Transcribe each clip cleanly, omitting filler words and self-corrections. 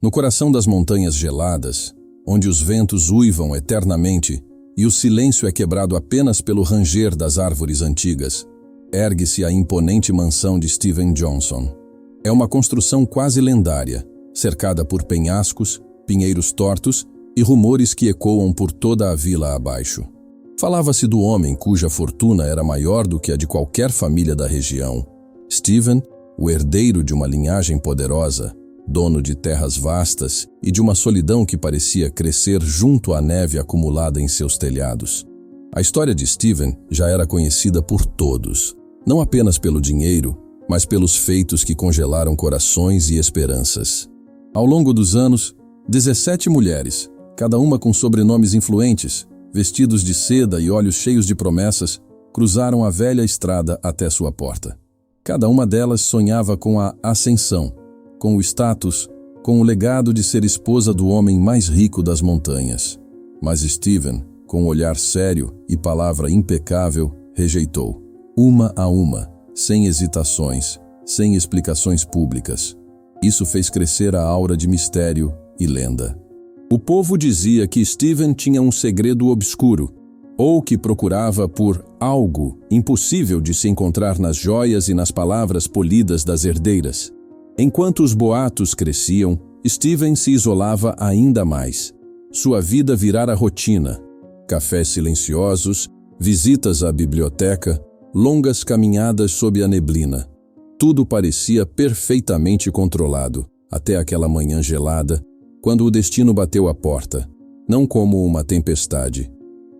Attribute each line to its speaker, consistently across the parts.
Speaker 1: No coração das montanhas geladas, onde os ventos uivam eternamente e o silêncio é quebrado apenas pelo ranger das árvores antigas, ergue-se a imponente mansão de Steven Johnson. É uma construção quase lendária, cercada por penhascos, pinheiros tortos e rumores que ecoam por toda a vila abaixo. Falava-se do homem cuja fortuna era maior do que a de qualquer família da região. Steven, o herdeiro de uma linhagem poderosa, dono de terras vastas e de uma solidão que parecia crescer junto à neve acumulada em seus telhados. A história de Steven já era conhecida por todos, não apenas pelo dinheiro, mas pelos feitos que congelaram corações e esperanças. Ao longo dos anos, 17 mulheres, cada uma com sobrenomes influentes, vestidos de seda e olhos cheios de promessas, cruzaram a velha estrada até sua porta. Cada uma delas sonhava com a ascensão, com o status, com o legado de ser esposa do homem mais rico das montanhas. Mas Steven, com olhar sério e palavra impecável, rejeitou, uma a uma, sem hesitações, sem explicações públicas. Isso fez crescer a aura de mistério e lenda. O povo dizia que Steven tinha um segredo obscuro, ou que procurava por algo impossível de se encontrar nas joias e nas palavras polidas das herdeiras. Enquanto os boatos cresciam, Steven se isolava ainda mais. Sua vida virara rotina. Cafés silenciosos, visitas à biblioteca, longas caminhadas sob a neblina. Tudo parecia perfeitamente controlado, até aquela manhã gelada, quando o destino bateu à porta, não como uma tempestade,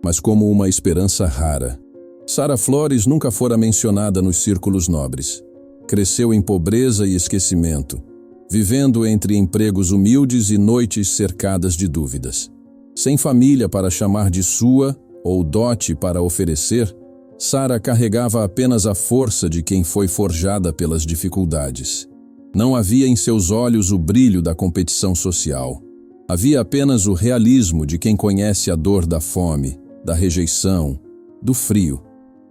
Speaker 1: mas como uma esperança rara. Sarah Flores nunca fora mencionada nos círculos nobres. Cresceu em pobreza e esquecimento, vivendo entre empregos humildes e noites cercadas de dúvidas. Sem família para chamar de sua ou dote para oferecer, Sarah carregava apenas a força de quem foi forjada pelas dificuldades. Não havia em seus olhos o brilho da competição social. Havia apenas o realismo de quem conhece a dor da fome, da rejeição, do frio.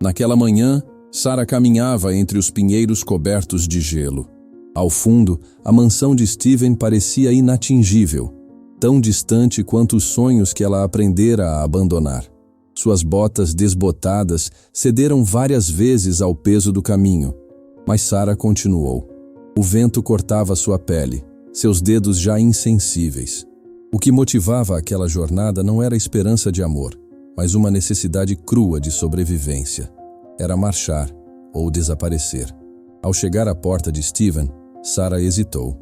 Speaker 1: Naquela manhã, Sarah caminhava entre os pinheiros cobertos de gelo. Ao fundo, a mansão de Steven parecia inatingível, tão distante quanto os sonhos que ela aprendera a abandonar. Suas botas desbotadas cederam várias vezes ao peso do caminho, mas Sarah continuou. O vento cortava sua pele, seus dedos já insensíveis. O que motivava aquela jornada não era esperança de amor, mas uma necessidade crua de sobrevivência. Era marchar ou desaparecer. Ao chegar à porta de Steven, Sarah hesitou.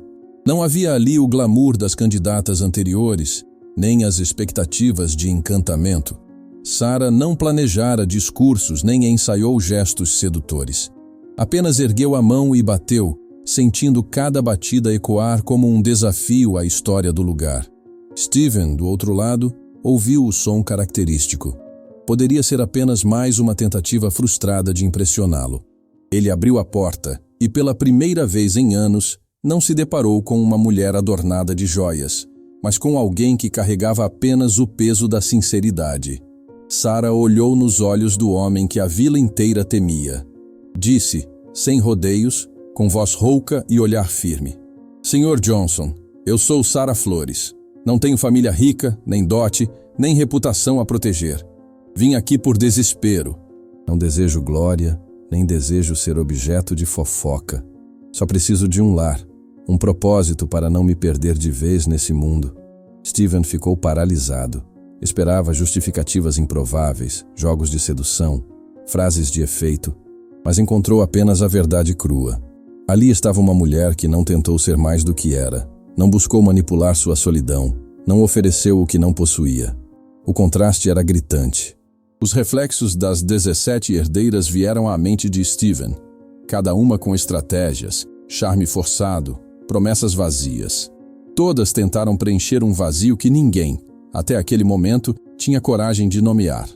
Speaker 1: Não havia ali o glamour das candidatas anteriores, nem as expectativas de encantamento. Sarah não planejara discursos nem ensaiou gestos sedutores. Apenas ergueu a mão e bateu, sentindo cada batida ecoar como um desafio à história do lugar. Steven, do outro lado, ouviu o som característico. Poderia ser apenas mais uma tentativa frustrada de impressioná-lo. Ele abriu a porta e, pela primeira vez em anos, não se deparou com uma mulher adornada de joias, mas com alguém que carregava apenas o peso da sinceridade. Sarah olhou nos olhos do homem que a vila inteira temia. Disse, sem rodeios, com voz rouca e olhar firme: "Senhor Johnson, eu sou Sarah Flores. Não tenho família rica, nem dote, nem reputação a proteger. Vim aqui por desespero. Não desejo glória, nem desejo ser objeto de fofoca. Só preciso de um lar, um propósito para não me perder de vez nesse mundo." Steven ficou paralisado. Esperava justificativas improváveis, jogos de sedução, frases de efeito, mas encontrou apenas a verdade crua. Ali estava uma mulher que não tentou ser mais do que era, não buscou manipular sua solidão, não ofereceu o que não possuía. O contraste era gritante. Os reflexos das 17 herdeiras vieram à mente de Steven, cada uma com estratégias, charme forçado, promessas vazias. Todas tentaram preencher um vazio que ninguém, até aquele momento, tinha coragem de nomear.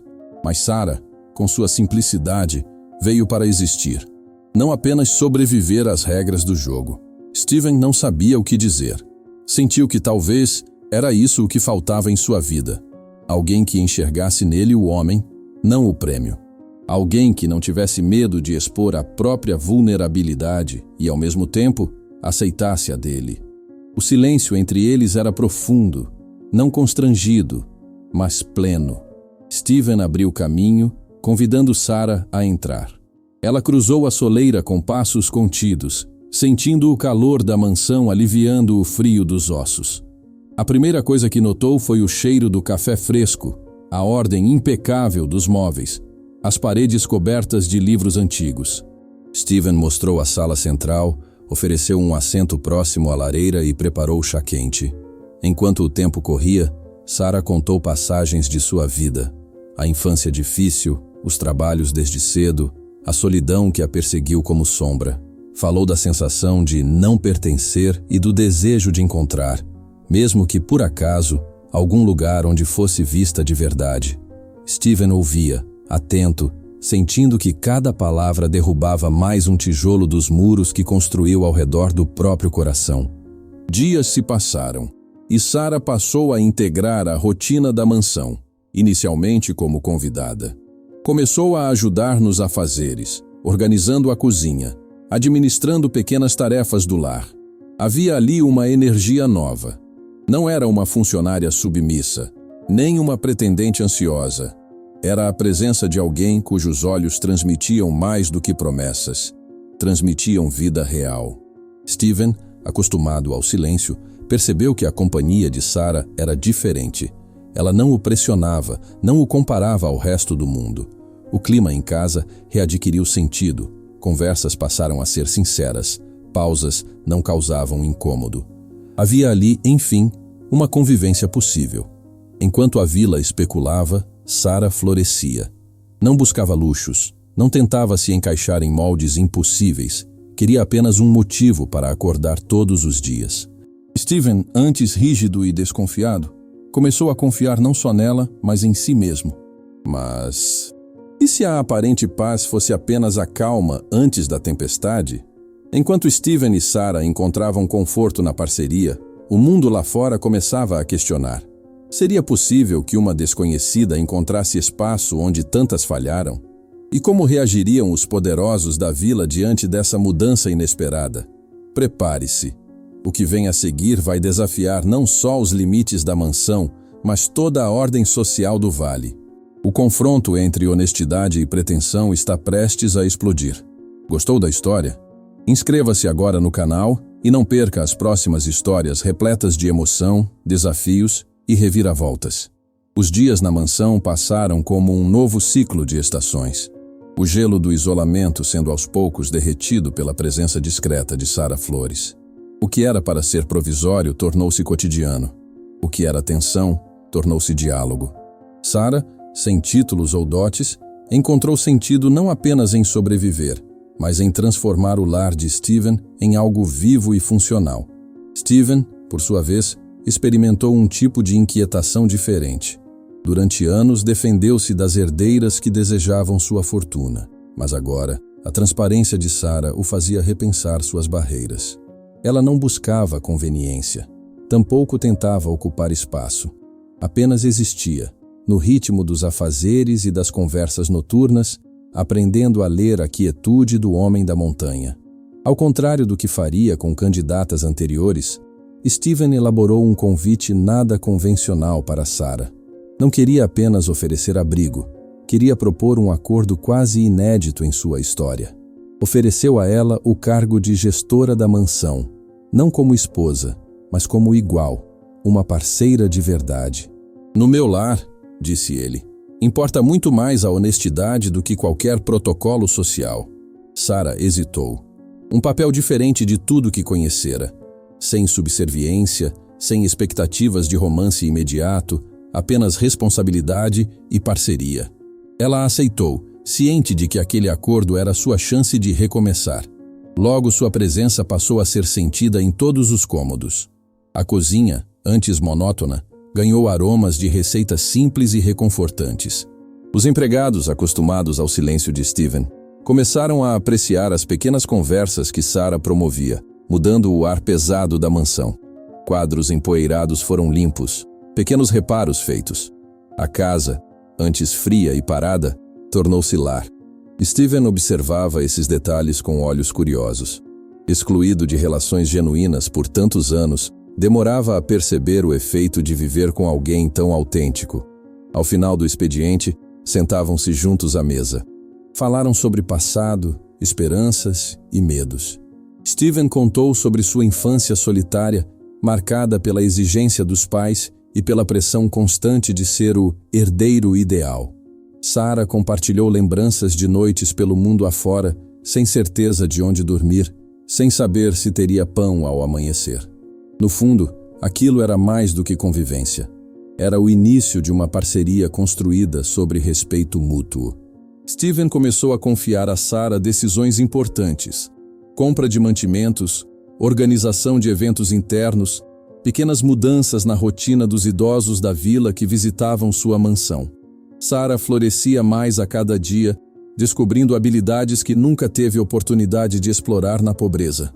Speaker 1: Mas Sarah, com sua simplicidade, veio para existir. Não apenas sobreviver às regras do jogo. Steven não sabia o que dizer. Sentiu que talvez era isso o que faltava em sua vida. Alguém que enxergasse nele o homem, não o prêmio. Alguém que não tivesse medo de expor a própria vulnerabilidade e, ao mesmo tempo, aceitasse a dele. O silêncio entre eles era profundo, não constrangido, mas pleno. Steven abriu caminho, convidando Sarah a entrar. Ela cruzou a soleira com passos contidos, sentindo o calor da mansão aliviando o frio dos ossos. A primeira coisa que notou foi o cheiro do café fresco, a ordem impecável dos móveis, as paredes cobertas de livros antigos. Steven mostrou a sala central, ofereceu um assento próximo à lareira e preparou chá quente. Enquanto o tempo corria, Sarah contou passagens de sua vida, a infância difícil, os trabalhos desde cedo, a solidão que a perseguiu como sombra. Falou da sensação de não pertencer e do desejo de encontrar, mesmo que por acaso, algum lugar onde fosse vista de verdade. Steven ouvia, atento, sentindo que cada palavra derrubava mais um tijolo dos muros que construiu ao redor do próprio coração. Dias se passaram, e Sarah passou a integrar a rotina da mansão, inicialmente como convidada. Começou a ajudar nos afazeres, organizando a cozinha, administrando pequenas tarefas do lar. Havia ali uma energia nova. Não era uma funcionária submissa, nem uma pretendente ansiosa. Era a presença de alguém cujos olhos transmitiam mais do que promessas. Transmitiam vida real. Steven, acostumado ao silêncio, percebeu que a companhia de Sarah era diferente. Ela não o pressionava, não o comparava ao resto do mundo. O clima em casa readquiriu sentido. Conversas passaram a ser sinceras. Pausas não causavam incômodo. Havia ali, enfim, uma convivência possível. Enquanto a vila especulava, Sarah florescia. Não buscava luxos, não tentava se encaixar em moldes impossíveis. Queria apenas um motivo para acordar todos os dias. Steven, antes rígido e desconfiado, começou a confiar não só nela, mas em si mesmo. Mas e se a aparente paz fosse apenas a calma antes da tempestade? Enquanto Steven e Sarah encontravam conforto na parceria, o mundo lá fora começava a questionar. Seria possível que uma desconhecida encontrasse espaço onde tantas falharam? E como reagiriam os poderosos da vila diante dessa mudança inesperada? Prepare-se. O que vem a seguir vai desafiar não só os limites da mansão, mas toda a ordem social do vale. O confronto entre honestidade e pretensão está prestes a explodir. Gostou da história? Inscreva-se agora no canal e não perca as próximas histórias repletas de emoção, desafios e reviravoltas. Os dias na mansão passaram como um novo ciclo de estações. O gelo do isolamento sendo aos poucos derretido pela presença discreta de Sarah Flores. O que era para ser provisório tornou-se cotidiano. O que era tensão tornou-se diálogo. Sarah, sem títulos ou dotes, encontrou sentido não apenas em sobreviver, mas em transformar o lar de Steven em algo vivo e funcional. Steven, por sua vez, experimentou um tipo de inquietação diferente. Durante anos defendeu-se das herdeiras que desejavam sua fortuna, mas agora a transparência de Sarah o fazia repensar suas barreiras. Ela não buscava conveniência, tampouco tentava ocupar espaço. Apenas existia, no ritmo dos afazeres e das conversas noturnas, aprendendo a ler a quietude do homem da montanha. Ao contrário do que faria com candidatas anteriores, Steven elaborou um convite nada convencional para Sarah. Não queria apenas oferecer abrigo, queria propor um acordo quase inédito em sua história. Ofereceu a ela o cargo de gestora da mansão, não como esposa, mas como igual, uma parceira de verdade. No meu lar, disse ele, importa muito mais a honestidade do que qualquer protocolo social. Sarah hesitou. Um papel diferente de tudo que conhecera. Sem subserviência, sem expectativas de romance imediato, apenas responsabilidade e parceria. Ela aceitou, ciente de que aquele acordo era sua chance de recomeçar. Logo sua presença passou a ser sentida em todos os cômodos. A cozinha, antes monótona, ganhou aromas de receitas simples e reconfortantes. Os empregados, acostumados ao silêncio de Steven, começaram a apreciar as pequenas conversas que Sarah promovia, mudando o ar pesado da mansão. Quadros empoeirados foram limpos, pequenos reparos feitos. A casa, antes fria e parada, tornou-se lar. Steven observava esses detalhes com olhos curiosos. Excluído de relações genuínas por tantos anos, Demorava a perceber o efeito de viver com alguém tão autêntico. Ao final do expediente, sentavam-se juntos à mesa. Falaram sobre passado, esperanças e medos. Steven contou sobre sua infância solitária, marcada pela exigência dos pais e pela pressão constante de ser o herdeiro ideal. Sarah compartilhou lembranças de noites pelo mundo afora, sem certeza de onde dormir, sem saber se teria pão ao amanhecer. No fundo, aquilo era mais do que convivência. Era o início de uma parceria construída sobre respeito mútuo. Steven começou a confiar a Sarah decisões importantes: compra de mantimentos, organização de eventos internos, pequenas mudanças na rotina dos idosos da vila que visitavam sua mansão. Sarah florescia mais a cada dia, descobrindo habilidades que nunca teve oportunidade de explorar na pobreza.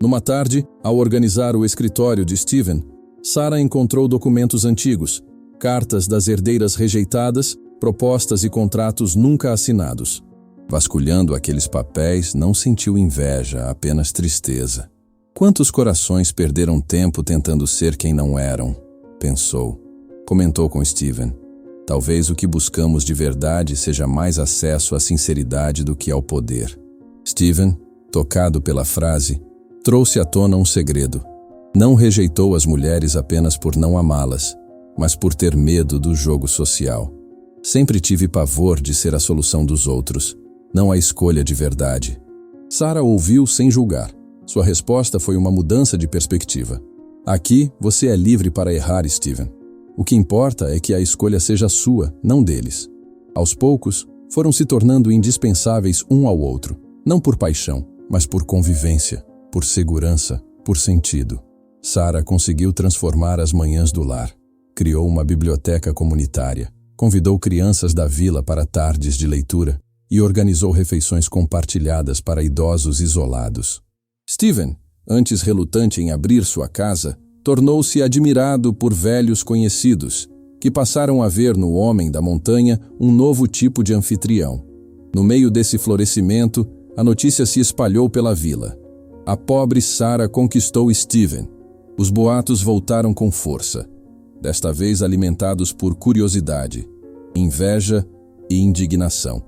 Speaker 1: Numa tarde, ao organizar o escritório de Steven, Sarah encontrou documentos antigos, cartas das herdeiras rejeitadas, propostas e contratos nunca assinados. Vasculhando aqueles papéis, não sentiu inveja, apenas tristeza. Quantos corações perderam tempo tentando ser quem não eram? Pensou. Comentou com Steven. Talvez o que buscamos de verdade seja mais acesso à sinceridade do que ao poder. Steven, tocado pela frase, trouxe à tona um segredo. Não rejeitou as mulheres apenas por não amá-las, mas por ter medo do jogo social. Sempre tive pavor de ser a solução dos outros, não a escolha de verdade. Sarah ouviu sem julgar. Sua resposta foi uma mudança de perspectiva. Aqui, você é livre para errar, Steven. O que importa é que a escolha seja sua, não deles. Aos poucos, foram se tornando indispensáveis um ao outro, não por paixão, mas por convivência, por segurança, por sentido. Sarah conseguiu transformar as manhãs do lar. Criou uma biblioteca comunitária, convidou crianças da vila para tardes de leitura e organizou refeições compartilhadas para idosos isolados. Steven, antes relutante em abrir sua casa, tornou-se admirado por velhos conhecidos, que passaram a ver no homem da montanha um novo tipo de anfitrião. No meio desse florescimento, a notícia se espalhou pela vila. A pobre Sarah conquistou Steven. Os boatos voltaram com força, desta vez alimentados por curiosidade, inveja e indignação.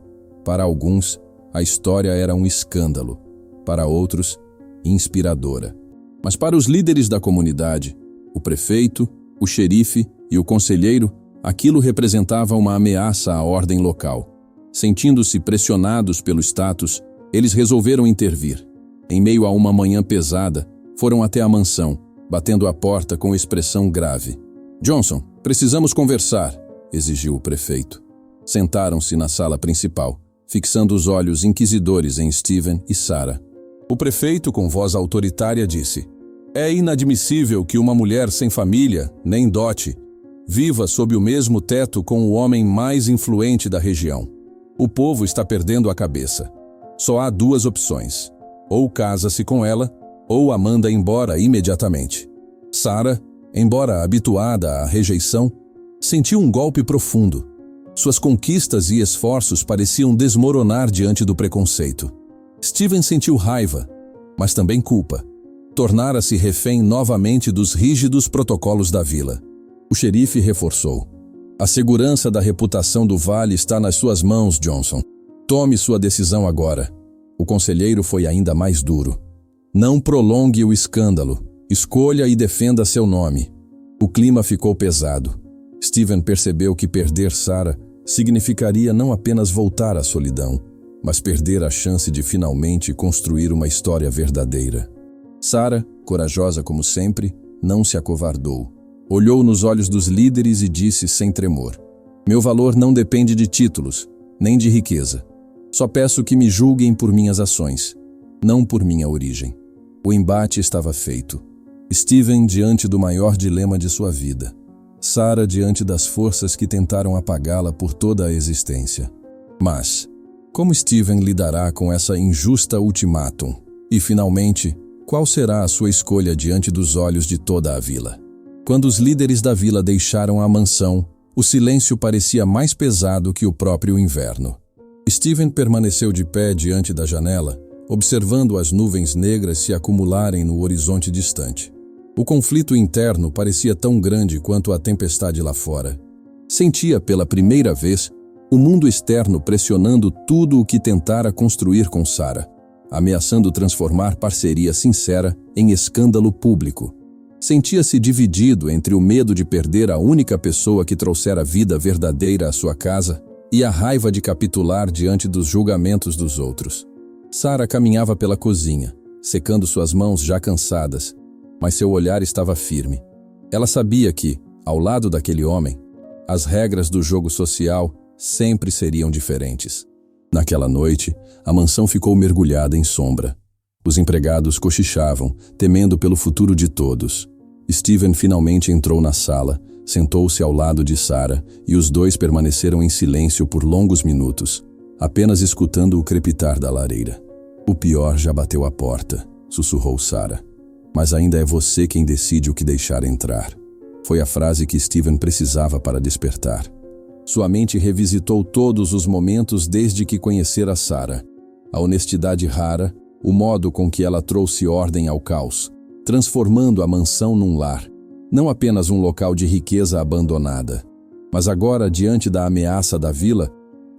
Speaker 1: Para alguns, a história era um escândalo. Para outros, inspiradora. Mas para os líderes da comunidade, o prefeito, o xerife e o conselheiro, aquilo representava uma ameaça à ordem local. Sentindo-se pressionados pelo status, eles resolveram intervir. Em meio a uma manhã pesada, foram até a mansão, batendo a porta com expressão grave. "Johnson, precisamos conversar", exigiu o prefeito. Sentaram-se na sala principal, fixando os olhos inquisidores em Steven e Sarah. O prefeito, com voz autoritária, disse: "É inadmissível que uma mulher sem família, nem dote, viva sob o mesmo teto com o homem mais influente da região. O povo está perdendo a cabeça. Só há duas opções. Ou casa-se com ela, ou a manda embora imediatamente." Sarah, embora habituada à rejeição, sentiu um golpe profundo. Suas conquistas e esforços pareciam desmoronar diante do preconceito. Steven sentiu raiva, mas também culpa. Tornara-se refém novamente dos rígidos protocolos da vila. O xerife reforçou: "A segurança da reputação do vale está nas suas mãos, Johnson. Tome sua decisão agora." O conselheiro foi ainda mais duro. "Não prolongue o escândalo. Escolha e defenda seu nome." O clima ficou pesado. Steven percebeu que perder Sarah significaria não apenas voltar à solidão, mas perder a chance de finalmente construir uma história verdadeira. Sarah, corajosa como sempre, não se acovardou. Olhou nos olhos dos líderes e disse sem tremor: "Meu valor não depende de títulos, nem de riqueza. Só peço que me julguem por minhas ações, não por minha origem." O embate estava feito. Steven diante do maior dilema de sua vida. Sarah diante das forças que tentaram apagá-la por toda a existência. Mas como Steven lidará com essa injusta ultimátum? E, finalmente, qual será a sua escolha diante dos olhos de toda a vila? Quando os líderes da vila deixaram a mansão, o silêncio parecia mais pesado que o próprio inverno. Steven permaneceu de pé diante da janela, observando as nuvens negras se acumularem no horizonte distante. O conflito interno parecia tão grande quanto a tempestade lá fora. Sentia pela primeira vez o mundo externo pressionando tudo o que tentara construir com Sarah, ameaçando transformar parceria sincera em escândalo público. Sentia-se dividido entre o medo de perder a única pessoa que trouxera vida verdadeira à sua casa e a raiva de capitular diante dos julgamentos dos outros. Sarah caminhava pela cozinha, secando suas mãos já cansadas, mas seu olhar estava firme. Ela sabia que, ao lado daquele homem, as regras do jogo social sempre seriam diferentes. Naquela noite, a mansão ficou mergulhada em sombra. Os empregados cochichavam, temendo pelo futuro de todos. Steven finalmente entrou na sala, sentou-se ao lado de Sarah e os dois permaneceram em silêncio por longos minutos, apenas escutando o crepitar da lareira. "O pior já bateu à porta", sussurrou Sarah. "Mas ainda é você quem decide o que deixar entrar." Foi a frase que Steven precisava para despertar. Sua mente revisitou todos os momentos desde que conhecera Sarah. A honestidade rara, o modo com que ela trouxe ordem ao caos, transformando a mansão num lar, não apenas um local de riqueza abandonada. Mas agora, diante da ameaça da vila,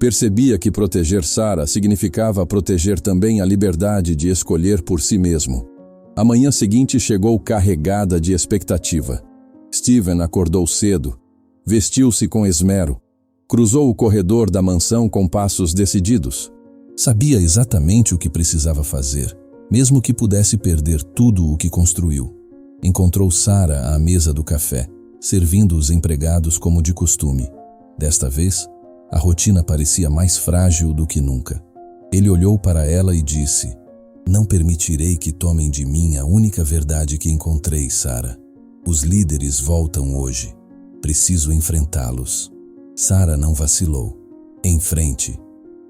Speaker 1: percebia que proteger Sarah significava proteger também a liberdade de escolher por si mesmo. A manhã seguinte chegou carregada de expectativa. Steven acordou cedo, vestiu-se com esmero, cruzou o corredor da mansão com passos decididos. Sabia exatamente o que precisava fazer, mesmo que pudesse perder tudo o que construiu. Encontrou Sarah à mesa do café, servindo os empregados como de costume. Desta vez, a rotina parecia mais frágil do que nunca. Ele olhou para ela e disse: "Não permitirei que tomem de mim a única verdade que encontrei, Sarah. Os líderes voltam hoje. Preciso enfrentá-los." Sarah não vacilou. "Enfrente,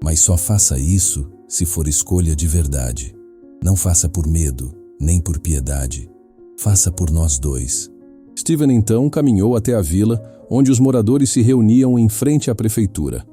Speaker 1: mas só faça isso se for escolha de verdade. Não faça por medo, nem por piedade. Faça por nós dois." Steven então caminhou até a vila, onde os moradores se reuniam em frente à prefeitura.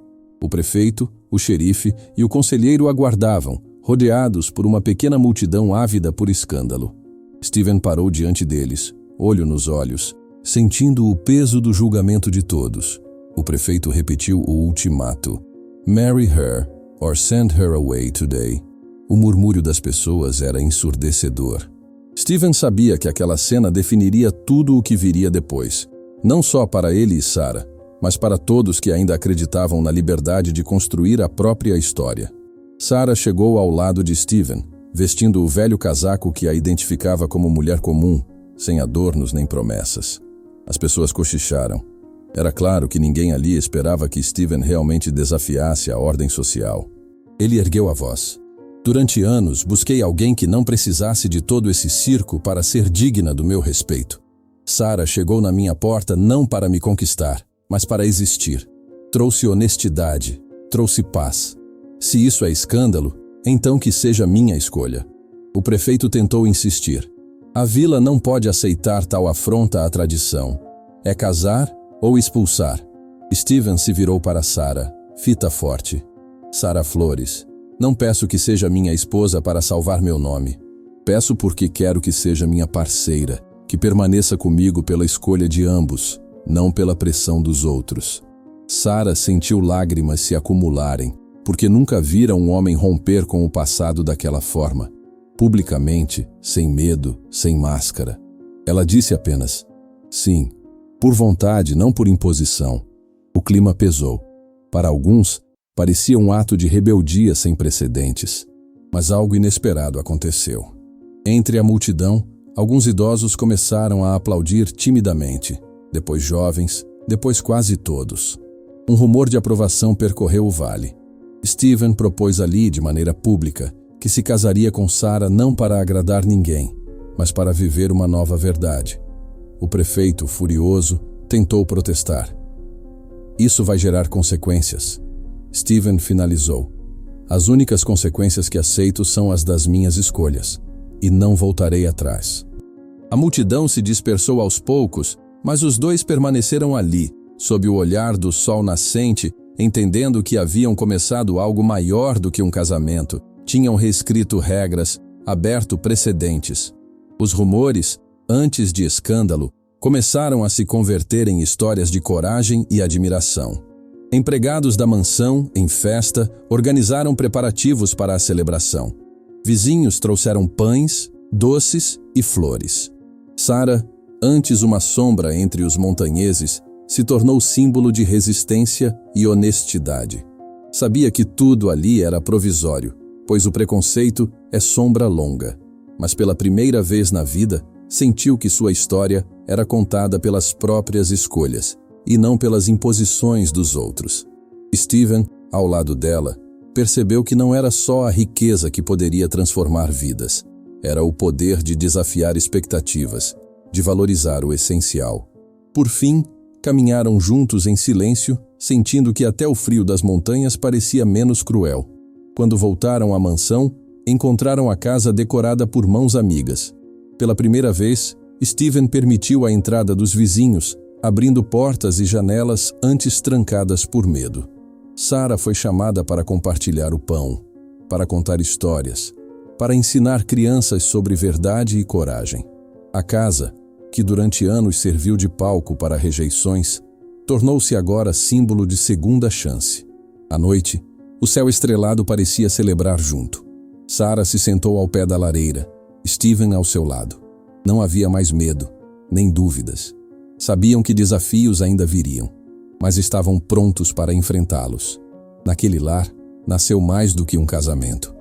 Speaker 1: O prefeito, o xerife e o conselheiro aguardavam, rodeados por uma pequena multidão ávida por escândalo. Steven parou diante deles, olho nos olhos, sentindo o peso do julgamento de todos. O prefeito repetiu o ultimato: "Marry her or send her away today." O murmúrio das pessoas era ensurdecedor. Steven sabia que aquela cena definiria tudo o que viria depois, não só para ele e Sarah, mas para todos que ainda acreditavam na liberdade de construir a própria história. Sarah chegou ao lado de Steven, vestindo o velho casaco que a identificava como mulher comum, sem adornos nem promessas. As pessoas cochicharam. Era claro que ninguém ali esperava que Steven realmente desafiasse a ordem social. Ele ergueu a voz: "Durante anos, busquei alguém que não precisasse de todo esse circo para ser digna do meu respeito. Sarah chegou na minha porta não para me conquistar, mas para existir. Trouxe honestidade, trouxe paz. Se isso é escândalo, então que seja minha escolha." O prefeito tentou insistir. "A vila não pode aceitar tal afronta à tradição. É casar ou expulsar." Steven se virou para Sarah, fita forte. "Sarah Flores, não peço que seja minha esposa para salvar meu nome. Peço porque quero que seja minha parceira, que permaneça comigo pela escolha de ambos, não pela pressão dos outros." Sarah sentiu lágrimas se acumularem, porque nunca vira um homem romper com o passado daquela forma, publicamente, sem medo, sem máscara. Ela disse apenas: "Sim, por vontade, não por imposição." O clima pesou. Para alguns, parecia um ato de rebeldia sem precedentes. Mas algo inesperado aconteceu. Entre a multidão, alguns idosos começaram a aplaudir timidamente, depois jovens, depois quase todos. Um rumor de aprovação percorreu o vale. Steven propôs ali, de maneira pública, que se casaria com Sarah não para agradar ninguém, mas para viver uma nova verdade. O prefeito, furioso, tentou protestar. "Isso vai gerar consequências." Steven finalizou: "As únicas consequências que aceito são as das minhas escolhas, e não voltarei atrás." A multidão se dispersou aos poucos, mas os dois permaneceram ali, sob o olhar do sol nascente, entendendo que haviam começado algo maior do que um casamento, tinham reescrito regras, aberto precedentes. Os rumores, antes de escândalo, começaram a se converter em histórias de coragem e admiração. Empregados da mansão, em festa, organizaram preparativos para a celebração. Vizinhos trouxeram pães, doces e flores. Sarah, antes uma sombra entre os montanheses, se tornou símbolo de resistência e honestidade. Sabia que tudo ali era provisório, pois o preconceito é sombra longa. Mas pela primeira vez na vida, sentiu que sua história era contada pelas próprias escolhas e não pelas imposições dos outros. Steven, ao lado dela, percebeu que não era só a riqueza que poderia transformar vidas. Era o poder de desafiar expectativas, de valorizar o essencial. Por fim, caminharam juntos em silêncio, sentindo que até o frio das montanhas parecia menos cruel. Quando voltaram à mansão, encontraram a casa decorada por mãos amigas. Pela primeira vez, Steven permitiu a entrada dos vizinhos, abrindo portas e janelas antes trancadas por medo. Sarah foi chamada para compartilhar o pão, para contar histórias, para ensinar crianças sobre verdade e coragem. A casa, que durante anos serviu de palco para rejeições, tornou-se agora símbolo de segunda chance. À noite, o céu estrelado parecia celebrar junto. Sarah se sentou ao pé da lareira, Steven ao seu lado. Não havia mais medo, nem dúvidas. Sabiam que desafios ainda viriam, mas estavam prontos para enfrentá-los. Naquele lar, nasceu mais do que um casamento.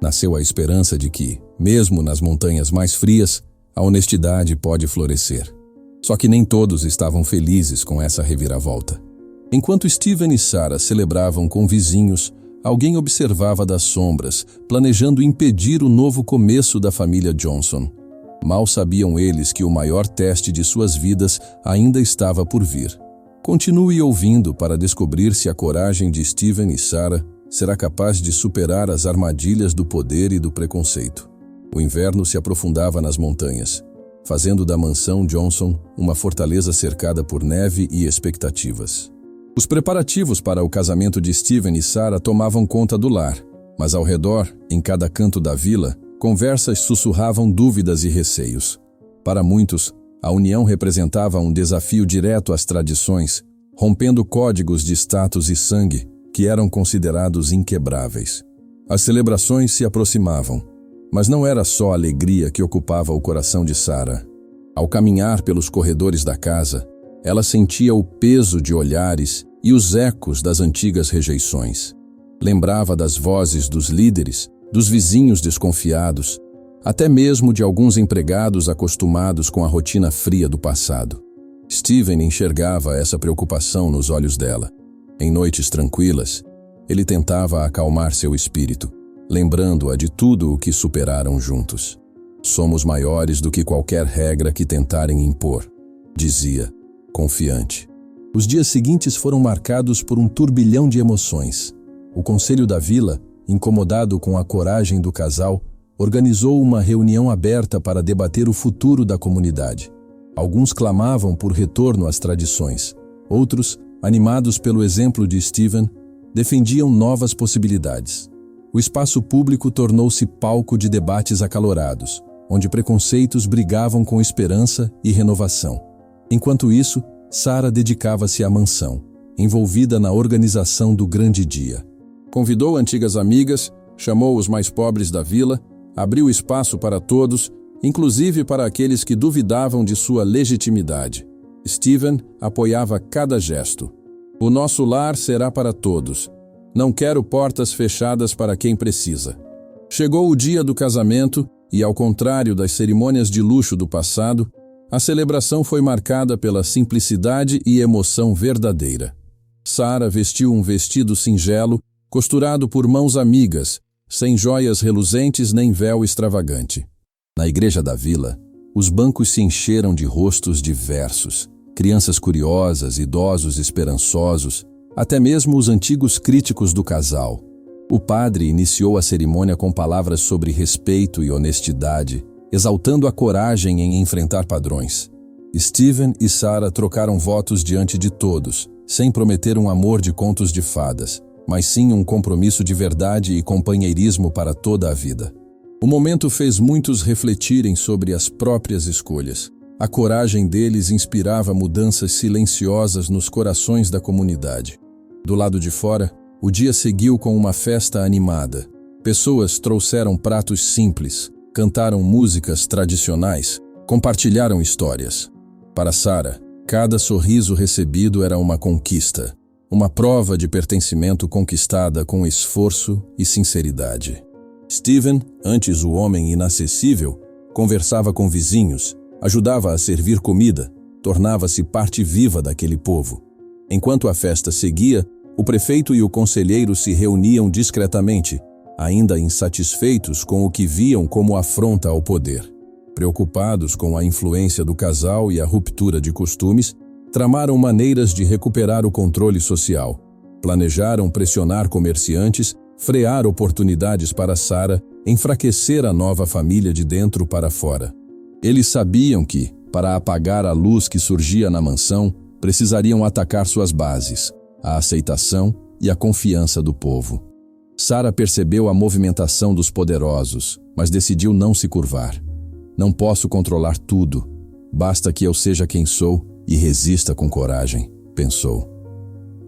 Speaker 1: Nasceu a esperança de que, mesmo nas montanhas mais frias, a honestidade pode florescer. Só que nem todos estavam felizes com essa reviravolta. Enquanto Steven e Sarah celebravam com vizinhos, alguém observava das sombras, planejando impedir o novo começo da família Johnson. Mal sabiam eles que o maior teste de suas vidas ainda estava por vir. Continue ouvindo para descobrir se a coragem de Steven e Sarah será capaz de superar as armadilhas do poder e do preconceito. O inverno se aprofundava nas montanhas, fazendo da mansão Johnson uma fortaleza cercada por neve e expectativas. Os preparativos para o casamento de Steven e Sarah tomavam conta do lar, mas ao redor, em cada canto da vila, conversas sussurravam dúvidas e receios. Para muitos, a união representava um desafio direto às tradições, rompendo códigos de status e sangue que eram considerados inquebráveis. As celebrações se aproximavam, mas não era só a alegria que ocupava o coração de Sarah. Ao caminhar pelos corredores da casa, ela sentia o peso de olhares e os ecos das antigas rejeições. Lembrava das vozes dos líderes, dos vizinhos desconfiados, até mesmo de alguns empregados acostumados com a rotina fria do passado. Steven enxergava essa preocupação nos olhos dela. Em noites tranquilas, ele tentava acalmar seu espírito, lembrando-a de tudo o que superaram juntos. Somos maiores do que qualquer regra que tentarem impor, dizia, confiante. Os dias seguintes foram marcados por um turbilhão de emoções. O conselho da vila, incomodado com a coragem do casal, organizou uma reunião aberta para debater o futuro da comunidade. Alguns clamavam por retorno às tradições. Outros, animados pelo exemplo de Steven, defendiam novas possibilidades. O espaço público tornou-se palco de debates acalorados, onde preconceitos brigavam com esperança e renovação. Enquanto isso, Sarah dedicava-se à mansão, envolvida na organização do grande dia. Convidou antigas amigas, chamou os mais pobres da vila, abriu espaço para todos, inclusive para aqueles que duvidavam de sua legitimidade. Steven apoiava cada gesto. O nosso lar será para todos. Não quero portas fechadas para quem precisa. Chegou o dia do casamento e, ao contrário das cerimônias de luxo do passado, a celebração foi marcada pela simplicidade e emoção verdadeira. Sarah vestiu um vestido singelo, costurado por mãos amigas, sem joias reluzentes nem véu extravagante. Na igreja da vila, os bancos se encheram de rostos diversos, crianças curiosas, idosos esperançosos, até mesmo os antigos críticos do casal. O padre iniciou a cerimônia com palavras sobre respeito e honestidade, exaltando a coragem em enfrentar padrões. Steven e Sarah trocaram votos diante de todos, sem prometer um amor de contos de fadas, mas sim um compromisso de verdade e companheirismo para toda a vida. O momento fez muitos refletirem sobre as próprias escolhas. A coragem deles inspirava mudanças silenciosas nos corações da comunidade. Do lado de fora, o dia seguiu com uma festa animada. Pessoas trouxeram pratos simples, cantaram músicas tradicionais, compartilharam histórias. Para Sarah, cada sorriso recebido era uma conquista, uma prova de pertencimento conquistada com esforço e sinceridade. Steven, antes o homem inacessível, conversava com vizinhos, ajudava a servir comida, tornava-se parte viva daquele povo. Enquanto a festa seguia, o prefeito e o conselheiro se reuniam discretamente, ainda insatisfeitos com o que viam como afronta ao poder. Preocupados com a influência do casal e a ruptura de costumes, tramaram maneiras de recuperar o controle social. Planejaram pressionar comerciantes, frear oportunidades para Sarah, enfraquecer a nova família de dentro para fora. Eles sabiam que, para apagar a luz que surgia na mansão, precisariam atacar suas bases, a aceitação e a confiança do povo. Sarah percebeu a movimentação dos poderosos, mas decidiu não se curvar. Não posso controlar tudo. Basta que eu seja quem sou e resista com coragem, pensou.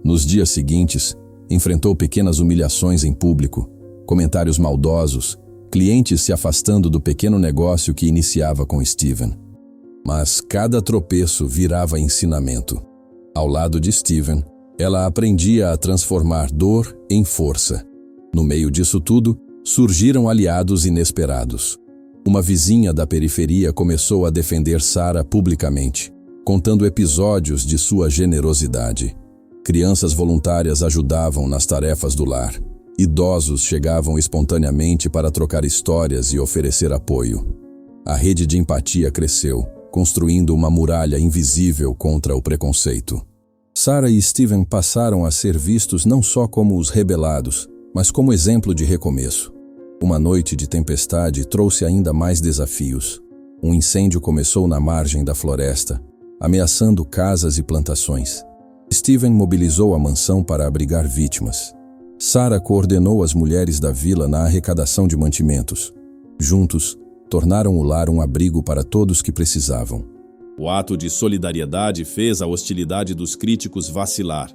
Speaker 1: Nos dias seguintes, enfrentou pequenas humilhações em público, comentários maldosos, clientes se afastando do pequeno negócio que iniciava com Steven. Mas cada tropeço virava ensinamento. Ao lado de Steven, ela aprendia a transformar dor em força. No meio disso tudo, surgiram aliados inesperados. Uma vizinha da periferia começou a defender Sarah publicamente, contando episódios de sua generosidade. Crianças voluntárias ajudavam nas tarefas do lar. Idosos chegavam espontaneamente para trocar histórias e oferecer apoio. A rede de empatia cresceu, construindo uma muralha invisível contra o preconceito. Sarah e Steven passaram a ser vistos não só como os rebelados, mas como exemplo de recomeço. Uma noite de tempestade trouxe ainda mais desafios. Um incêndio começou na margem da floresta, ameaçando casas e plantações. Steven mobilizou a mansão para abrigar vítimas. Sarah coordenou as mulheres da vila na arrecadação de mantimentos. Juntos, tornaram o lar um abrigo para todos que precisavam.
Speaker 2: O ato de solidariedade fez a hostilidade dos críticos vacilar.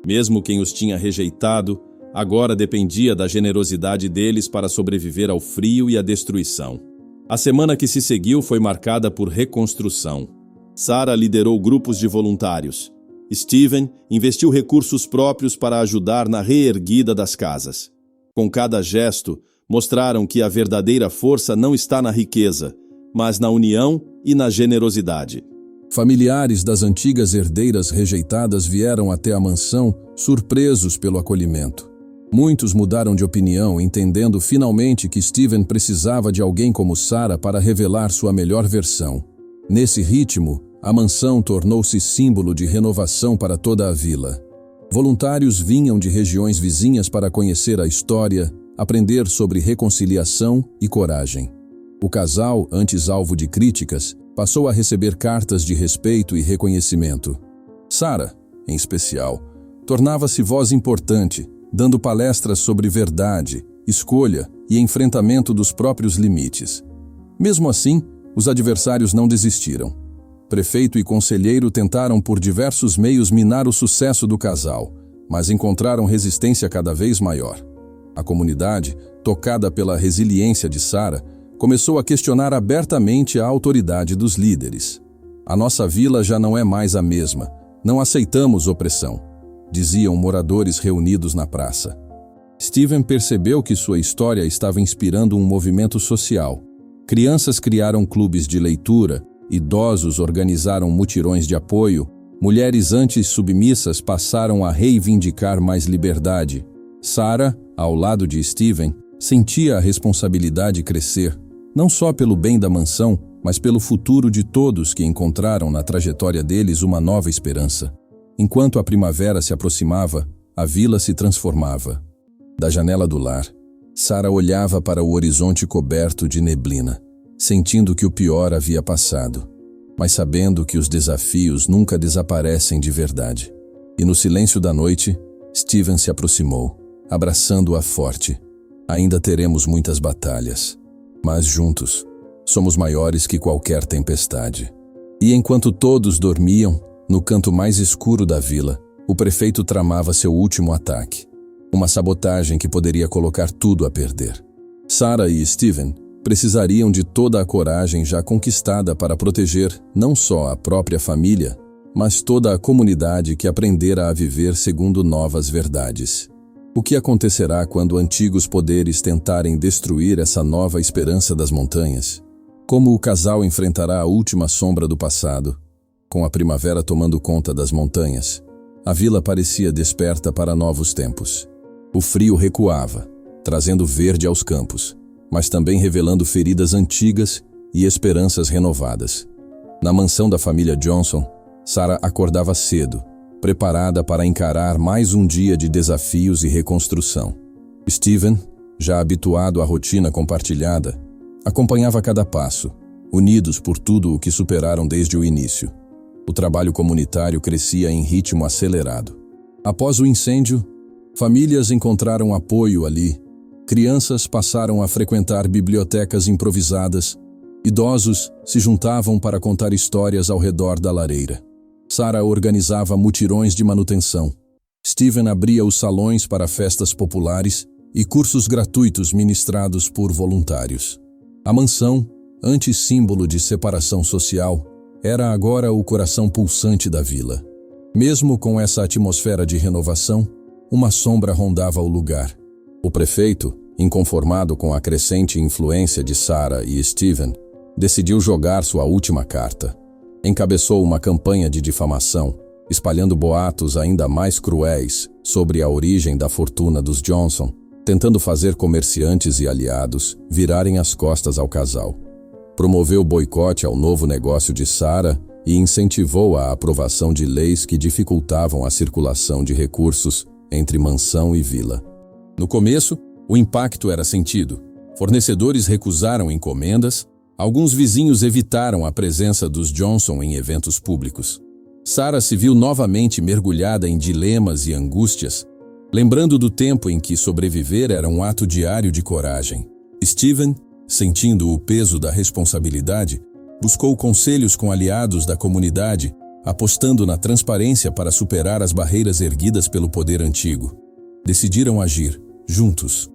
Speaker 2: Mesmo quem os tinha rejeitado, agora dependia da generosidade deles para sobreviver ao frio e à destruição. A semana que se seguiu foi marcada por reconstrução. Sarah liderou grupos de voluntários. Steven investiu recursos próprios para ajudar na reerguida das casas. Com cada gesto, mostraram que a verdadeira força não está na riqueza, mas na união e na generosidade.
Speaker 1: Familiares das antigas herdeiras rejeitadas vieram até a mansão, surpresos pelo acolhimento. Muitos mudaram de opinião, entendendo finalmente que Steven precisava de alguém como Sarah para revelar sua melhor versão. Nesse ritmo, a mansão tornou-se símbolo de renovação para toda a vila. Voluntários vinham de regiões vizinhas para conhecer a história, aprender sobre reconciliação e coragem. O casal, antes alvo de críticas, passou a receber cartas de respeito e reconhecimento. Sarah, em especial, tornava-se voz importante, dando palestras sobre verdade, escolha e enfrentamento dos próprios limites. Mesmo assim, os adversários não desistiram. Prefeito e conselheiro tentaram por diversos meios minar o sucesso do casal, mas encontraram resistência cada vez maior. A comunidade, tocada pela resiliência de Sarah, começou a questionar abertamente a autoridade dos líderes. A nossa vila já não é mais a mesma, não aceitamos opressão, diziam moradores reunidos na praça. Steven percebeu que sua história estava inspirando um movimento social. Crianças criaram clubes de leitura, idosos organizaram mutirões de apoio, mulheres antes submissas passaram a reivindicar mais liberdade. Sarah, ao lado de Steven, sentia a responsabilidade crescer, não só pelo bem da mansão, mas pelo futuro de todos que encontraram na trajetória deles uma nova esperança. Enquanto a primavera se aproximava, a vila se transformava. Da janela do lar, Sarah olhava para o horizonte coberto de neblina, sentindo que o pior havia passado, mas sabendo que os desafios nunca desaparecem de verdade. E no silêncio da noite, Steven se aproximou, abraçando-a forte. Ainda teremos muitas batalhas, mas juntos, somos maiores que qualquer tempestade. E enquanto todos dormiam, no canto mais escuro da vila, o prefeito tramava seu último ataque. Uma sabotagem que poderia colocar tudo a perder. Sarah e Steven precisariam de toda a coragem já conquistada para proteger não só a própria família, mas toda a comunidade que aprendera a viver segundo novas verdades. O que acontecerá quando antigos poderes tentarem destruir essa nova esperança das montanhas? Como o casal enfrentará a última sombra do passado? Com a primavera tomando conta das montanhas, a vila parecia desperta para novos tempos. O frio recuava, trazendo verde aos campos, mas também revelando feridas antigas e esperanças renovadas. Na mansão da família Johnson, Sarah acordava cedo, preparada para encarar mais um dia de desafios e reconstrução. Steven, já habituado à rotina compartilhada, acompanhava cada passo, unidos por tudo o que superaram desde o início. O trabalho comunitário crescia em ritmo acelerado. Após o incêndio, famílias encontraram apoio ali. Crianças passaram a frequentar bibliotecas improvisadas. Idosos se juntavam para contar histórias ao redor da lareira. Sarah organizava mutirões de manutenção. Steven abria os salões para festas populares e cursos gratuitos ministrados por voluntários. A mansão, antes símbolo de separação social, era agora o coração pulsante da vila. Mesmo com essa atmosfera de renovação, uma sombra rondava o lugar. O prefeito, inconformado com a crescente influência de Sarah e Steven, decidiu jogar sua última carta. Encabeçou uma campanha de difamação, espalhando boatos ainda mais cruéis sobre a origem da fortuna dos Johnson, tentando fazer comerciantes e aliados virarem as costas ao casal. Promoveu boicote ao novo negócio de Sarah e incentivou a aprovação de leis que dificultavam a circulação de recursos entre mansão e vila. No começo, o impacto era sentido. Fornecedores recusaram encomendas, alguns vizinhos evitaram a presença dos Johnson em eventos públicos. Sarah se viu novamente mergulhada em dilemas e angústias, lembrando do tempo em que sobreviver era um ato diário de coragem. Steven, sentindo o peso da responsabilidade, buscou conselhos com aliados da comunidade, apostando na transparência para superar as barreiras erguidas pelo poder antigo. Decidiram agir, juntos.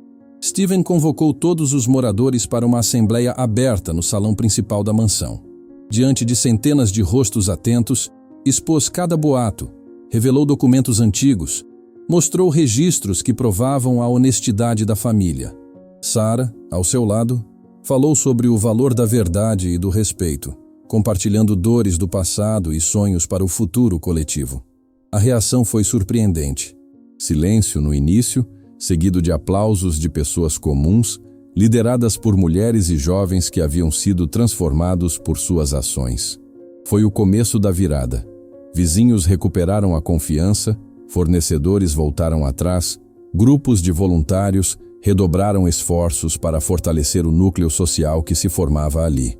Speaker 1: Steven convocou todos os moradores para uma assembleia aberta no salão principal da mansão. Diante de centenas de rostos atentos, expôs cada boato, revelou documentos antigos, mostrou registros que provavam a honestidade da família. Sarah, ao seu lado, falou sobre o valor da verdade e do respeito, compartilhando dores do passado e sonhos para o futuro coletivo. A reação foi surpreendente. Silêncio no início, seguido de aplausos de pessoas comuns, lideradas por mulheres e jovens que haviam sido transformados por suas ações. Foi o começo da virada. Vizinhos recuperaram a confiança, fornecedores voltaram atrás, grupos de voluntários redobraram esforços para fortalecer o núcleo social que se formava ali.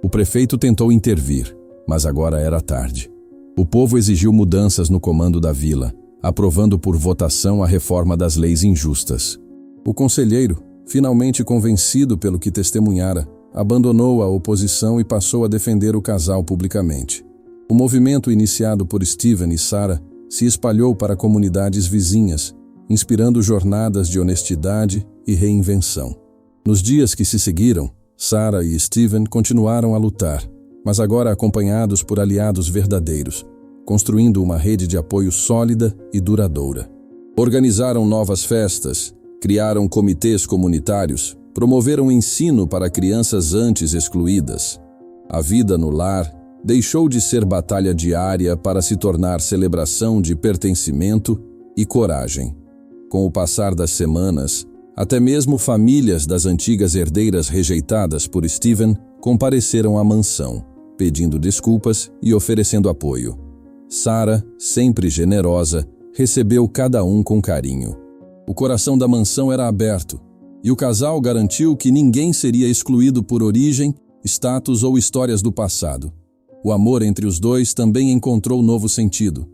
Speaker 1: O prefeito tentou intervir, mas agora era tarde. O povo exigiu mudanças no comando da vila, aprovando por votação a reforma das leis injustas. O conselheiro, finalmente convencido pelo que testemunhara, abandonou a oposição e passou a defender o casal publicamente. O movimento iniciado por Steven e Sarah se espalhou para comunidades vizinhas, inspirando jornadas de honestidade e reinvenção. Nos dias que se seguiram, Sarah e Steven continuaram a lutar, mas agora acompanhados por aliados verdadeiros, construindo uma rede de apoio sólida e duradoura. Organizaram novas festas, criaram comitês comunitários, promoveram ensino para crianças antes excluídas. A vida no lar deixou de ser batalha diária para se tornar celebração de pertencimento e coragem. Com o passar das semanas, até mesmo famílias das antigas herdeiras rejeitadas por Steven compareceram à mansão, pedindo desculpas e oferecendo apoio. Sarah, sempre generosa, recebeu cada um com carinho. O coração da mansão era aberto, e o casal garantiu que ninguém seria excluído por origem, status ou histórias do passado. O amor entre os dois também encontrou novo sentido.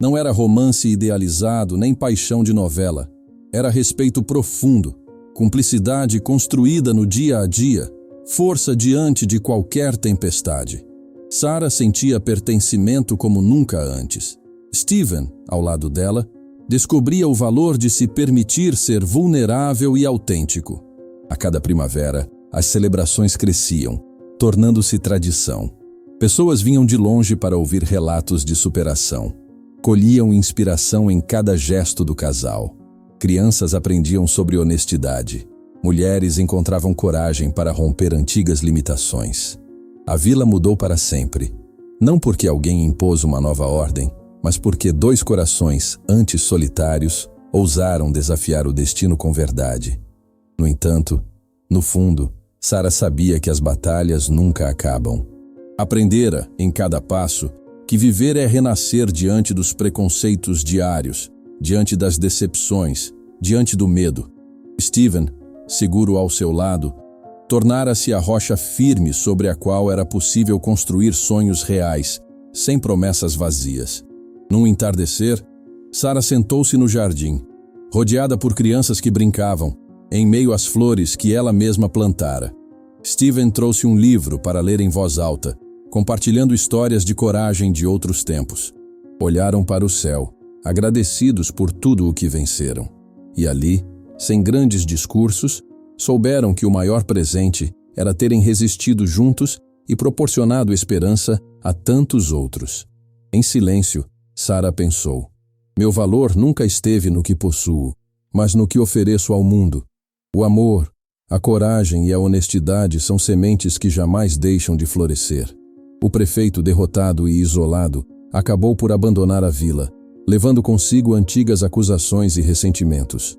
Speaker 1: Não era romance idealizado nem paixão de novela. Era respeito profundo, cumplicidade construída no dia a dia, força diante de qualquer tempestade. Sarah sentia pertencimento como nunca antes. Steven, ao lado dela, descobria o valor de se permitir ser vulnerável e autêntico. A cada primavera, as celebrações cresciam, tornando-se tradição. Pessoas vinham de longe para ouvir relatos de superação. Colhiam inspiração em cada gesto do casal. Crianças aprendiam sobre honestidade. Mulheres encontravam coragem para romper antigas limitações. A vila mudou para sempre. Não porque alguém impôs uma nova ordem, mas porque dois corações, antes solitários, ousaram desafiar o destino com verdade. No entanto, no fundo, Sarah sabia que as batalhas nunca acabam. Aprendera, em cada passo, que viver é renascer diante dos preconceitos diários, diante das decepções, diante do medo. Steven, seguro ao seu lado, tornara-se a rocha firme sobre a qual era possível construir sonhos reais, sem promessas vazias. Num entardecer, Sarah sentou-se no jardim, rodeada por crianças que brincavam, em meio às flores que ela mesma plantara. Steven trouxe um livro para ler em voz alta, compartilhando histórias de coragem de outros tempos. Olharam para o céu, agradecidos por tudo o que venceram. E ali, sem grandes discursos, souberam que o maior presente era terem resistido juntos e proporcionado esperança a tantos outros. Em silêncio, Sarah pensou: meu valor nunca esteve no que possuo, mas no que ofereço ao mundo. O amor, a coragem e a honestidade são sementes que jamais deixam de florescer. O prefeito, derrotado e isolado, acabou por abandonar a vila, levando consigo antigas acusações e ressentimentos.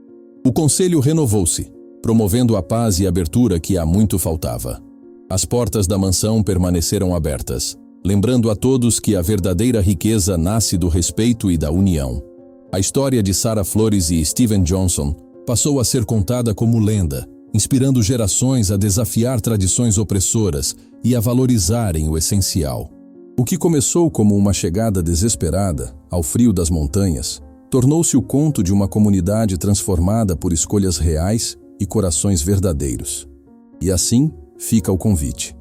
Speaker 1: O conselho renovou-se, promovendo a paz e abertura que há muito faltava. As portas da mansão permaneceram abertas, lembrando a todos que a verdadeira riqueza nasce do respeito e da união. A história de Sarah Flores e Steven Johnson passou a ser contada como lenda, inspirando gerações a desafiar tradições opressoras e a valorizarem o essencial. O que começou como uma chegada desesperada ao frio das montanhas, tornou-se o conto de uma comunidade transformada por escolhas reais e corações verdadeiros. E assim fica o convite.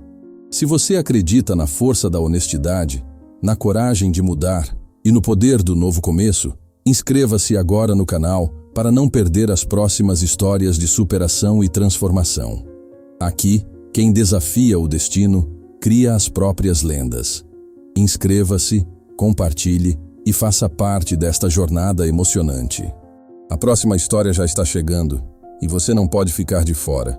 Speaker 1: Se você acredita na força da honestidade, na coragem de mudar e no poder do novo começo, inscreva-se agora no canal para não perder as próximas histórias de superação e transformação. Aqui, quem desafia o destino, cria as próprias lendas. Inscreva-se, compartilhe e faça parte desta jornada emocionante. A próxima história já está chegando e você não pode ficar de fora.